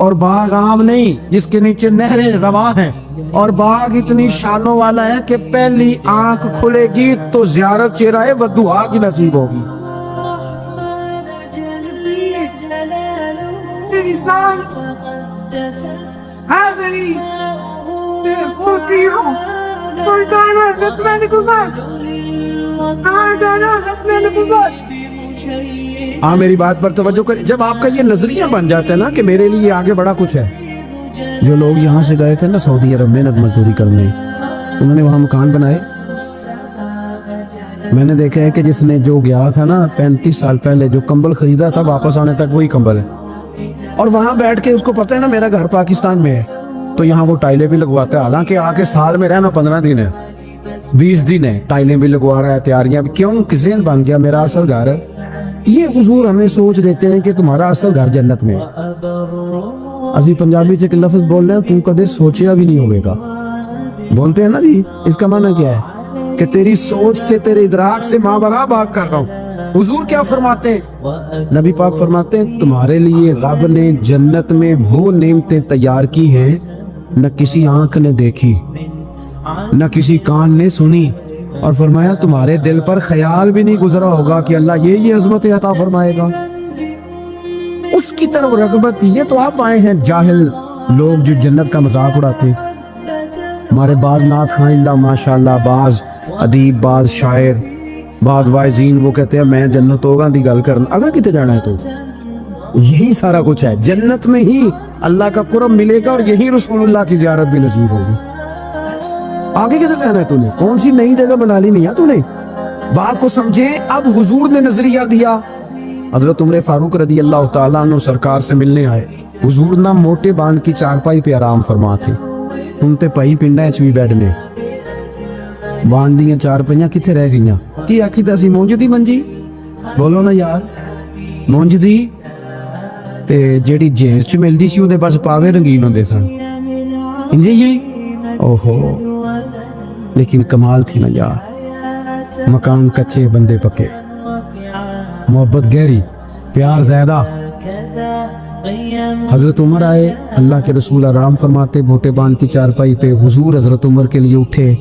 اور باغ عام نہیں جس کے نیچے نہریں رواں ہیں، اور باغ اتنی شانوں والا ہے کہ پہلی آنکھ کھلے گی تو زیارت چہرہ ودعا کی نصیب ہوگی۔ ہاں میری بات پر توجہ کریں، جب آپ کا یہ نظریہ بن جاتا ہے نا کہ میرے لیے آگے بڑا کچھ ہے۔ جو لوگ یہاں سے گئے تھے نا سعودی عرب محنت مزدوری کرنے، انہوں نے وہاں مکان بنائے۔ میں نے دیکھا ہے کہ جس نے جو گیا تھا نا 35 سال پہلے جو کمبل خریدا تھا، واپس آنے تک وہی کمبل ہے، اور وہاں بیٹھ کے اس کو پتہ ہے نا میرا گھر پاکستان میں ہے، تو یہاں وہ ٹائلیں بھی لگواتا ہے، حالانکہ آ کے سال میں رہنا 15 دن ہے، 20 دن ہے، ٹائلیں بھی لگوا رہا ہے، تیاریاں بھی، کیوں کہ ذہن بن گیا میرا اصل گھر ہے۔ یہ حضور ہمیں سوچ دیتے ہیں کہ تمہارا اصل گھر جنت میں ہے۔ اسی پنجابی سے ایک لفظ بول رہے ہیں، تم کدے سوچیا بھی نہیں ہوگے گا، بولتے ہیں نا جی، اس کا معنی کیا ہے کہ تیری سوچ سے تیرے ادراک سے ماں برا بات کر رہا ہوں۔ حضور کیا فرماتے ہیں؟ نبی پاک فرماتے ہیں تمہارے لیے رب نے جنت میں وہ نعمتیں تیار کی ہیں نہ کسی آنکھ نے دیکھی نہ کسی کان نے سنی، اور فرمایا تمہارے دل پر خیال بھی نہیں گزرا ہوگا کہ اللہ یہ عظمت عطا فرمائے گا۔ اس کی طرف رغبت، یہ تو آپ آئے ہیں جاہل لوگ جو جنت کا مذاق اڑاتے۔ ہمارے بعض نعت خواں اللہ ماشاءاللہ، بعض ادیب، بعض شاعر، بعض واعظین، وہ کہتے ہیں میں جنت ہوگا دی گل کرنا، اگا کتے جانا ہے تو یہی سارا کچھ ہے، جنت میں ہی اللہ کا قرب ملے گا اور یہی رسول اللہ کی زیارت بھی نصیب ہوگی۔ آگے کدھر جانا ہے تو نے؟ کون سی نئی جگہ بنا لی نہیں ہے تو نے؟ بات کو سمجھے۔ اب حضور نے نظریہ دیا، حضرت عمر فاروق رضی اللہ تعالیٰ عنہ سرکار سے ملنے آئے۔ حضور نہ موٹے باندھ کی چارپائی پہ آرام فرما تھے، تم تے پائی پنڈا چوی بیڈ میں باندھ دیاں چارپائیاں کتھے رہ گئیاں؟ کی آخی تاسی مونج دی منجی؟ بولو نا یار، مونج دی تے جیڑی جینس چ ملدی سی اودے پاس پاوے رنگین ہوندے سن، انجے یہ اوہو، لیکن کمال تھی نا یار، مکان کچے بندے پکے، محبت گہری، پیار زیادہ۔ حضرت عمر آئے، اللہ کے رسول آرام فرماتے موٹے باندھ کی چارپائی پہ، حضور حضرت عمر کے لیے اٹھے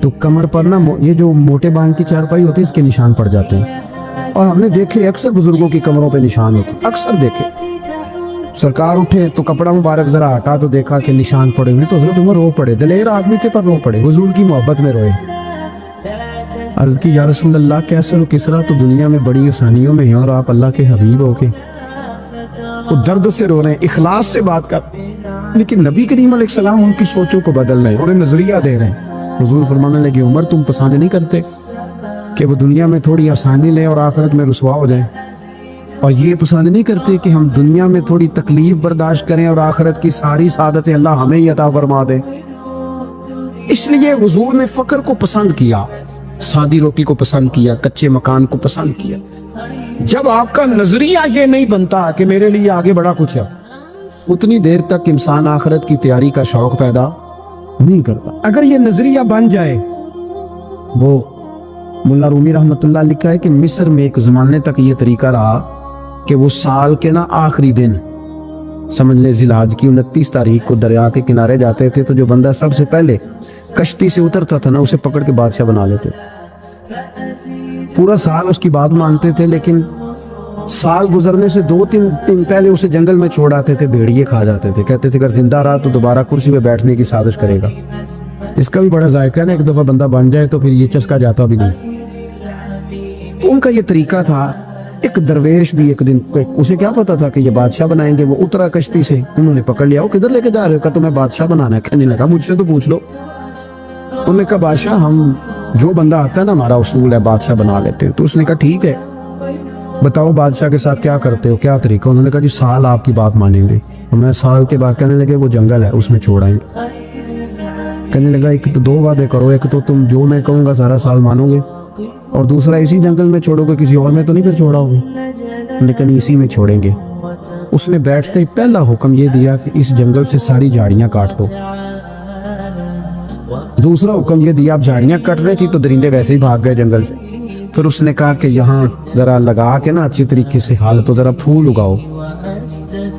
تو کمر پر نا یہ جو موٹے باندھ کی چارپائی ہوتی ہے اس کے نشان پڑ جاتے ہیں، اور ہم نے دیکھے اکثر بزرگوں کی کمروں پہ نشان ہوتے، اکثر دیکھے۔ سرکار اٹھے تو کپڑا مبارک ذرا ہٹا تو دیکھا کہ نشان پڑے ہوئے، تو حضرت عمر رو پڑے، دلیر آدمی تھے پر رو پڑے، حضور کی محبت میں روئے۔ عرض کی یا رسول اللہ، کیسر و کسرا تو دنیا میں بڑی آسانیوں میں ہیں اور آپ اللہ کے حبیب ہو کے وہ درد سے رو رہے ہیں، اخلاص سے بات کر، لیکن نبی کریم علیہ السلام ان کی سوچوں کو بدل رہے ہیں، انہیں نظریہ دے رہے ہیں۔ حضور فرمانے لگے عمر تم پسند نہیں کرتے کہ وہ دنیا میں تھوڑی آسانی لیں اور آخرت میں رسوا ہو جائیں، اور یہ پسند نہیں کرتے کہ ہم دنیا میں تھوڑی تکلیف برداشت کریں اور آخرت کی ساری سعادت اللہ ہمیں ہی عطا فرما دے۔ اس لیے حضور نے فقر کو پسند کیا، سادی روٹی کو پسند کیا، کچے مکان کو پسند کیا۔ جب آپ کا نظریہ یہ نہیں بنتا کہ میرے لیے آگے بڑا کچھ ہے، اتنی دیر تک انسان آخرت کی تیاری کا شوق پیدا نہیں کرتا۔ اگر یہ نظریہ بن جائے، وہ ملا رومی رحمت اللہ لکھا ہے کہ مصر میں ایک زمانے تک یہ طریقہ رہا کہ وہ سال کے نا آخری دن، سمجھ لیں ذی الحج کی 29 تاریخ کو دریا کے کنارے جاتے تھے، تو جو بندہ سب سے پہلے کشتی سے اترتا تھا نا اسے پکڑ کے بادشاہ بنا لیتے، پورا سال اس کی بات مانتے تھے، لیکن سال گزرنے سے 2-3 دن پہلے اسے جنگل میں چھوڑ آتے تھے، بھیڑیے کھا جاتے تھے، کہتے تھے اگر زندہ رہا تو دوبارہ کرسی پہ بیٹھنے کی سازش کرے گا۔ اس کا بھی بڑا ذائقہ ہے نا، ایک دفعہ بندہ بن جائے تو پھر یہ چسکا جاتا بھی نہیں۔ تو ان کا یہ طریقہ تھا۔ ایک درویش بھی ایک دن، اسے کیا پتا تھا کہ یہ بادشاہ بنائیں گے، وہ اترا کشتی سے، انہوں نے پکڑ لیا، وہ کدھر لے کے جا رہے ہو؟ کہا تمہیں بادشاہ بنانا ہے۔ کہنے لگا مجھ سے تو پوچھ لو۔ انہوں نے کہا بادشاہ ہم جو بندہ آتا ہے نا ہمارا اصول ہے بادشاہ بنا لیتے ہیں۔ تو اس نے کہا ٹھیک ہے، بتاؤ بادشاہ کے ساتھ کیا کرتے ہو، کیا طریقہ؟ انہوں نے کہا جی سال آپ کی بات مانیں گے۔ میں سال کے بعد کہنے لگے وہ جنگل ہے اس میں چھوڑ آئیں گے۔ کہنے لگا ایک تو 2 وعدے کرو، ایک تو تم جو میں کہوں گا سارا سال مانو گے، اور دوسرا اسی جنگل میں چھوڑو گے، کسی اور میں تو نہیں پھر چھوڑا ہوگے؟ لیکن اسی میں چھوڑیں گے۔ اس نے بیٹھتے ہی پہلا حکم یہ دیا کہ اس جنگل سے ساری جھاڑیاں کاٹ دو۔ دوسرا حکم یہ دیا، اب جھاڑیاں کٹ رہی تھی تو درندے ویسے ہی بھاگ گئے جنگل سے۔ پھر اس نے کہا کہ یہاں ذرا لگا کے نا اچھی طریقے سے حالت ذرا پھول اگاؤ،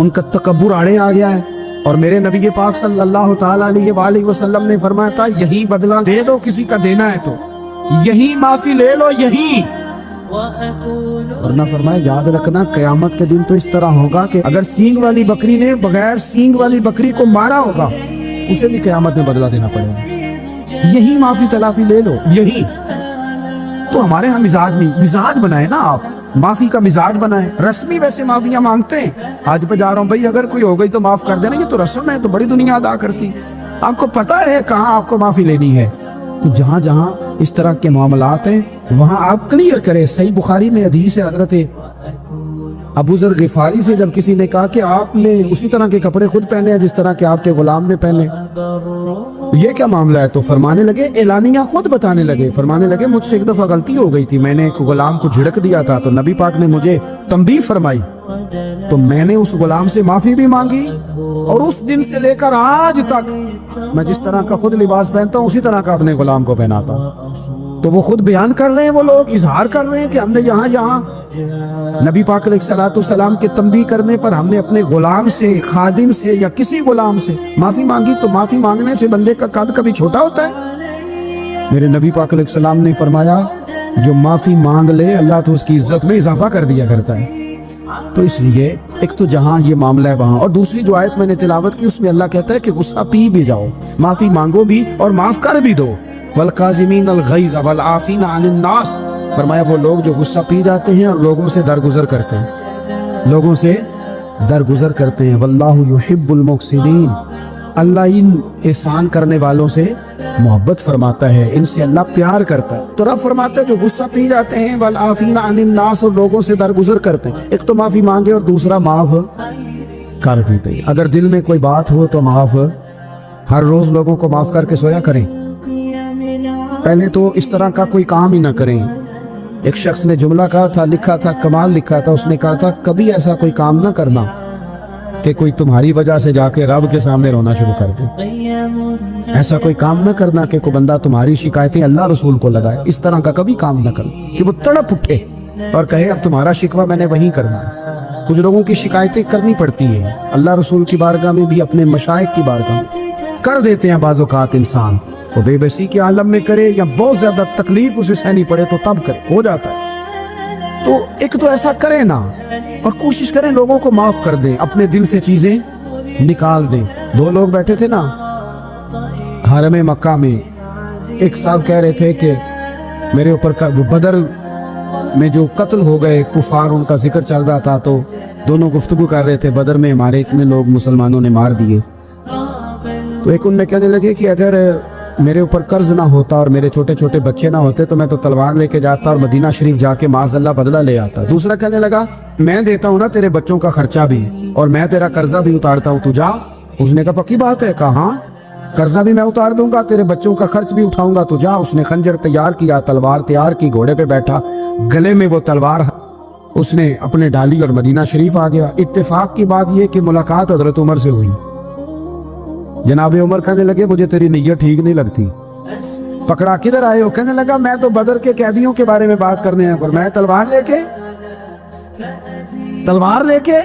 ان کا تکبر آڑے آ گیا ہے. اور میرے نبی پاک صلی اللہ تعالیٰ علیہ وآلہ وسلم نے فرمایا تھا یہی بدلہ دے دو کسی کا دینا ہے تو, یہی معافی لے لو یہی. ورنہ فرمایا یاد رکھنا قیامت کے دن تو اس طرح ہوگا کہ اگر سینگ والی بکری نے بغیر سینگ والی بکری کو مارا ہوگا اسے بھی قیامت میں بدلہ دینا پڑے گا. یہی معافی تلافی لے لو یہی. تو ہمارے ہاں مزاج نہیں, مزاج بنائے نا آپ, معافی کا مزاج بنائے. رسمی ویسے معافیاں مانگتے ہیں, آج پہ جا رہا ہوں بھائی اگر کوئی ہو گئی تو معاف کر دینا, یہ تو رسم ہے, تو بڑی دنیا ادا کرتی. آپ کو پتا ہے کہاں آپ کو معافی لینی ہے. تو جہاں جہاں اس طرح کے معاملات ہیں وہاں آپ کلیئر کریں. صحیح بخاری میں حدیث ہے حضرت ابو ذر غفاری سے, جب کسی نے کہا کہ آپ نے اسی طرح کے کپڑے خود پہنے ہیں جس طرح کے آپ کے غلام نے پہنے, یہ کیا معاملہ ہے؟ تو فرمانے لگے, اعلانیہ خود بتانے لگے, فرمانے لگے مجھ سے ایک دفعہ غلطی ہو گئی تھی, میں نے ایک غلام کو جھڑک دیا تھا تو نبی پاک نے مجھے تنبیہ فرمائی, تو میں نے اس غلام سے معافی بھی مانگی, اور اس دن سے لے کر آج تک میں جس طرح کا خود لباس پہنتا ہوں اسی طرح کا اپنے غلام کو پہناتا ہوں. تو وہ خود بیان کر رہے ہیں, وہ لوگ اظہار کر رہے ہیں کہ ہم نے یہاں نبی پاک علیہ الصلوۃ والسلام کے تنبیہ کرنے پر ہم نے اپنے غلام سے, خادم سے یا کسی غلام سے معافی مانگی. تو معافی مانگنے سے بندے کا قد کبھی چھوٹا ہوتا ہے؟ میرے نبی پاک علیہ السلام نے فرمایا جو معافی مانگ لے اللہ تو اس کی عزت میں اضافہ کر دیا کرتا ہے. تو اس لیے ایک تو جہاں یہ معاملہ ہے وہاں, اور دوسری جو آیت میں نے تلاوت کی اس میں اللہ کہتا ہے کہ غصہ پی بھی جاؤ, معافی مانگو بھی اور معاف کر بھی دو. والکاظمین الغیظ والعافین عن الناس, فرمایا وہ لوگ جو غصہ پی جاتے ہیں اور لوگوں سے درگزر کرتے ہیں, لوگوں سے درگزر کرتے ہیں. واللہ یحب المحسنین, اللہ ان احسان کرنے والوں سے محبت فرماتا ہے, ان سے اللہ پیار کرتا ہے. تو رب فرماتا ہے جو غصہ پی جاتے ہیں والعافین عن الناس, اور لوگوں سے درگزر کرتے ہیں, ایک تو معافی مانگے اور دوسرا معاف کر بھی دے. اگر دل میں کوئی بات ہو تو معاف, ہر روز لوگوں کو معاف کر کے سویا کریں. پہلے تو اس طرح کا کوئی کام ہی نہ کریں. ایک شخص نے جملہ کہا تھا, لکھا تھا, کمال لکھا تھا, اس نے کہا تھا کبھی ایسا کوئی کام نہ کرنا کہ کوئی تمہاری وجہ سے جا کے رب کے سامنے رونا شروع کر دے. ایسا کوئی کام نہ کرنا کہ کوئی بندہ تمہاری شکایتیں اللہ رسول کو لگائے. اس طرح کا کبھی کام نہ کرنا کہ وہ تڑپ اٹھے اور کہے اب تمہارا شکوہ میں نے وہیں کرنا ہے. کچھ لوگوں کی شکایتیں کرنی پڑتی ہیں اللہ رسول کی بارگاہ میں بھی, اپنے مشائخ کی بارگاہ میں کر دیتے ہیں بعض اوقات. انسان وہ بے بسی کے عالم میں کرے یا بہت زیادہ تکلیف اسے سہنی پڑے تو تب کرے, ہو جاتا ہے. تو ایک تو ایسا کرے نا, اور کوشش کریں لوگوں کو معاف کر دیں, اپنے دل سے چیزیں نکال دیں. دو لوگ بیٹھے تھے نا حرم مکہ میں, ایک صاحب کہہ رہے تھے کہ میرے اوپر بدر میں جو قتل ہو گئے کفار, ان کا ذکر چل رہا تھا, تو دونوں گفتگو کر رہے تھے بدر میں ہمارے اتنے لوگ مسلمانوں نے مار دیے. تو ایک ان میں کہنے لگے کہ اگر میرے اوپر قرض نہ ہوتا اور میرے چھوٹے چھوٹے بچے نہ ہوتے تو میں تو تلوار لے کے جاتا اور مدینہ شریف جا کے معاذ اللہ بدلہ لے آتا. دوسرا کہنے لگا میں دیتا ہوں نا تیرے بچوں کا خرچہ بھی, اور میں تیرا قرضہ بھی اتارتا ہوں, تو جا. اس نے کہا پکی بات ہے؟ کہا ہاں, قرضہ بھی میں اتار دوں گا, تیرے بچوں کا خرچ بھی اٹھاؤں گا, تو جا. اس نے خنجر تیار کیا, تلوار تیار کی, گھوڑے پہ بیٹھا, گلے میں وہ تلوار اس نے اپنے ڈالی اور مدینہ شریف آ گیا. اتفاق کی بات یہ کہ ملاقات حضرت عمر سے ہوئی. جناب عمر کہنے لگے مجھے تیری نیت ٹھیک نہیں لگتی. پکڑا کدھر آئے ہو؟ کہنے لگا میں تو بدر کے قیدیوں کے بارے میں بات کرنے ہیں. پر میں تلوار لے کے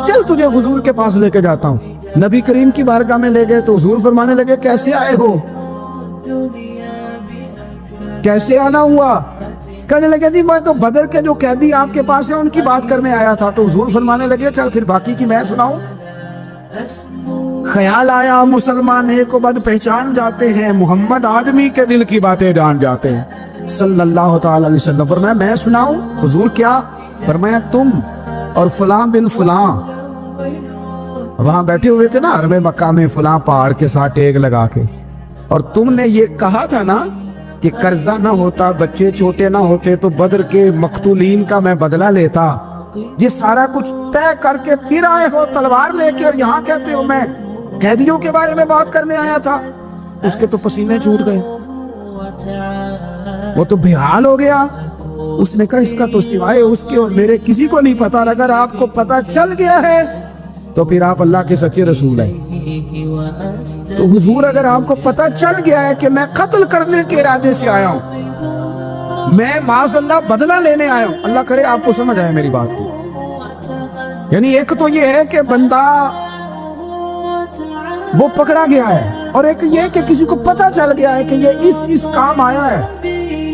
چل تجھے حضور کے پاس لے کے جاتا ہوں. نبی کریم کی بارگاہ میں لے گئے تو حضور فرمانے لگے کیسے آئے ہو, کیسے آنا ہوا؟ کہنے لگے جی میں تو بدر کے جو قیدی آپ کے پاس ہیں ان کی بات کرنے آیا تھا. تو حضور فرمانے لگے چل پھر باقی کی میں سناؤں. خیال آیا مسلمان ایک کو بد پہچان جاتے ہیں, محمد آدمی کے دل کی باتیں جان جاتے ہیں صلی اللہ تعالی علیہ وسلم. فرمایا میں سناؤں؟ حضور کیا؟ فرمایا تم اور فلاں بن فلاں وہاں بیٹھے ہوئے تھے نا حرم مکہ میں فلاں پہاڑ کے ساتھ ٹیک لگا کے, اور تم نے یہ کہا تھا نا کہ قرضہ نہ ہوتا, بچے چھوٹے نہ ہوتے تو بدر کے مقتولین کا میں بدلہ لیتا. یہ سارا کچھ طے کر کے پھر آئے ہو تلوار لے کے, اور یہاں کہتے ہو میں قیدیوں کے بارے میں بات کرنے آیا تھا. اس کے تو پسینے چھوٹ گئے, وہ تو بےحال ہو گیا. اس نے کہا اس کا تو سوائے اس کے اور میرے کسی کو نہیں پتا. اگر آپ کو پتا چل گیا ہے تو پھر آپ اللہ کے سچے رسول ہیں. تو حضور اگر آپ کو پتا چل گیا ہے کہ میں قتل کرنے کے ارادے سے آیا ہوں, میں معاذ اللہ بدلہ لینے آیا ہوں, اللہ کرے آپ کو سمجھ آئے میری بات کی. یعنی ایک تو یہ ہے کہ بندہ وہ پکڑا گیا ہے، اور ایک یہ کہ کسی کو پتہ چل گیا ہے کہ یہ اس کام آیا ہے.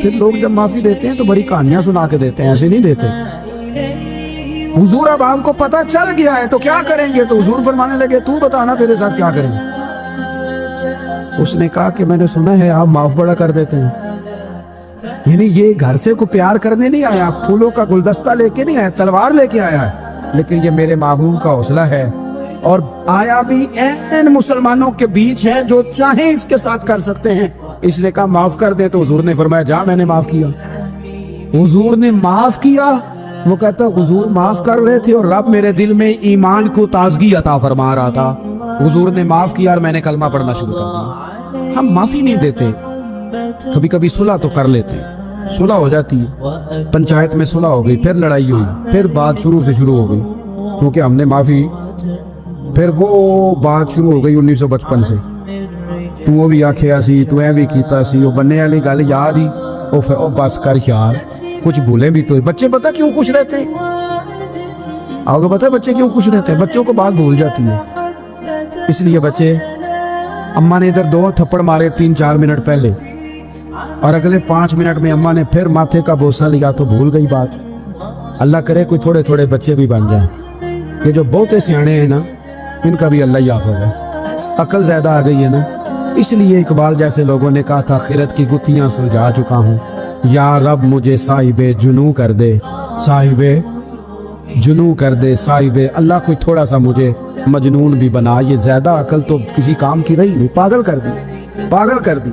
پھر لوگ جب معافی دیتے ہیں تو بڑی کہانیاں سنا کے دیتے ہیں، ایسے نہیں دیتے. حضور اب آپ کو پتہ چل گیا ہے تو کیا کریں گے؟ تو حضور فرمانے لگے تو بتانا تیرے ساتھ کیا کریں. اس نے کہا کہ میں نے سنا ہے آپ معاف بڑا کر دیتے ہیں. یعنی یہ گھر سے کو پیار کرنے نہیں آیا، پھولوں کا گلدستہ لے کے نہیں آیا، تلوار لے کے آیا ہے، لیکن یہ میرے محبوب کا حوصلہ ہے. اور آیا بھی این مسلمانوں کے بیچ ہے جو چاہیں اس کے ساتھ کر سکتے ہیں. اس نے کہا معاف کر دے، تو حضور نے فرمایا جا میں نے معاف کیا. حضور نے معاف کیا. وہ کہتا حضور معاف کر رہے تھے اور رب میرے دل میں ایمان کو تازگی عطا فرما رہا تھا. حضور نے معاف کیا اور میں نے کلمہ پڑھنا شروع کر دیا. ہم معافی نہیں دیتے، کبھی کبھی صلح تو کر لیتے، صلح ہو جاتی ہے، پنچایت میں صلح ہو گئی، پھر لڑائی ہوئی، پھر بات شروع سے شروع ہو گئی کیونکہ ہم نے معافی، پھر وہ بات شروع ہو گئی 1955 سے. تو وہ بھی آکھیا سی، تو اے بھی کیتا سی، وہ بننے والی گل یاد ہی، او بس کر یار، کچھ بھولیں بھی تو. بچے پتہ کیوں خوش رہتے ہیں؟ آپ کو پتہ ہے بچے کیوں خوش رہتے ہیں؟ بچوں کو بات بھول جاتی ہے. اس لیے بچے، اماں نے ادھر 2 تھپڑ مارے 3-4 منٹ پہلے، اور اگلے 5 منٹ میں اماں نے پھر ماتھے کا بوسہ لیا تو بھول گئی بات. اللہ کرے کوئی تھوڑے تھوڑے بچے بھی بن جائیں. یہ جو بہتے سیانے ہیں نا، ان کا بھی اللہ ہی حافظ ہے. عقل زیادہ آ گئی ہے نا. اس لیے اقبال جیسے لوگوں نے کہا تھا خرد کی گتھیاں سلجھا چکا ہوں، یا رب مجھے صاحب جنوں کر دے، صاحب جنوں کر دے، صاحب اللہ کوئی تھوڑا سا مجھے مجنون بھی بنا. یہ زیادہ عقل تو کسی کام کی رہی نہیں، پاگل کر دی، پاگل کر دی.